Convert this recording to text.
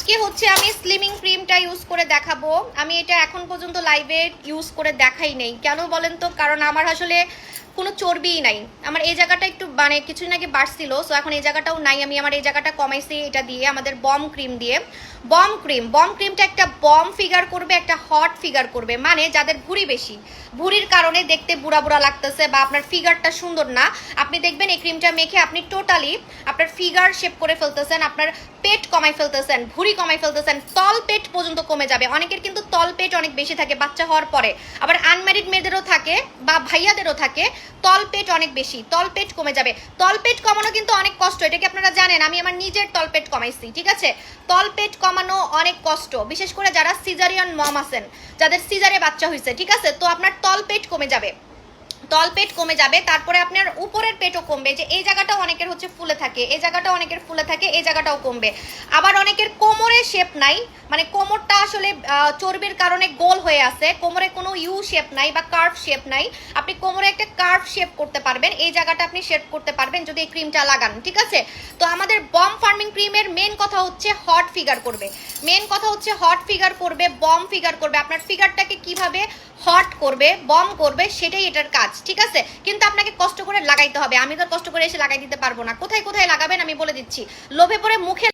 আজকে হচ্ছে আমি স্লিমিং ক্রিমটা ইউজ করে দেখাবো। আমি এটা এখন পর্যন্ত লাইভে ইউজ করে দেখাই নেই, কেন বলেন তো? কারণ আমার আসলে কোনো চর্বিই নাই। আমার এই জায়গাটা একটু মানে কিছুদিন আগে বাড়ছিল, সো এখন এই জায়গাটাও নাই। আমি আমার এই জায়গাটা কমাইছি এটা দিয়ে, আমাদের বম ক্রিম দিয়ে। বম ক্রিমটা একটা বম ফিগার করবে, একটা হট ফিগার করবে। মানে যাদের ভুঁড়ি বেশি, ভুঁড়ির কারণে দেখতে বুড়া বুড়া লাগতেছে বা আপনার ফিগারটা সুন্দর না, আপনি দেখবেন এই ক্রিমটা মেখে আপনি টোটালি আপনার ফিগার শেপ করে ফেলতেছেন, আপনার পেট কমাই ফেলতেছেন, ভুঁড়ি কমাই ফেলতেছেন, তল পেট পর্যন্ত কমে যাবে। অনেকের কিন্তু তল পেট অনেক বেশি থাকে বাচ্চা হওয়ার পরে, আবার আনম্যারিড মেয়েদেরও থাকে বা ভাইয়াদেরও থাকে, তল পেট অনেক বেশি, তল পেট কমে যাবে। তল পেট কমানো কিন্তু অনেক কষ্ট, এটা কি আপনারা জানেন? আমি আমার নিজের তল পেট কমাইছি, ঠিক আছে? তল পেট কমানো অনেক কষ্ট, বিশেষ করে যারা সিজারিয়ান মম আছেন, যাদের সিজারে বাচ্চা হয়েছে, ঠিক আছে? তো আপনার তল পেট কমে যাবে, তল পেট কমে যাবে। তারপরে আপনার উপরের পেটও কমবে, যে এই জায়গাটাও অনেকের হচ্ছে ফুলে থাকে, এই জায়গাটাও অনেকের ফুলে থাকে, এই জায়গাটাও কমবে। আবার অনেকের কোমরে শেপ নাই, মানে কোমরটা আসলে চর্বির কারণে গোল হয়ে আছে, কোমরে কোনো ইউ শেপ নাই বা কার্ভ শেপ নাই, আপনি কোমরে একটা কার্ভ শেপ করতে পারবেন, এই জায়গাটা আপনি শেপ করতে পারবেন যদি এই ক্রিমটা লাগান, ঠিক আছে? তো আমাদের বম ফার্মিং ক্রিমের মেন কথা হচ্ছে হট ফিগার করবে, মেন কথা হচ্ছে হট ফিগার করবে, বম ফিগার করবে। আপনার ফিগারটাকে কিভাবে হট করবে, বম করবে, সেটাই এটার কাজ, ঠিক আছে? কিন্তু আপনাকে কষ্ট করে লাগাইতে হবে, আমি তো কষ্ট করে এসে লাগাই দিতে পারবো না। কোথায় কোথায় লাগাবেন আমি বলে দিচ্ছি। লোভে পড়ে মুখে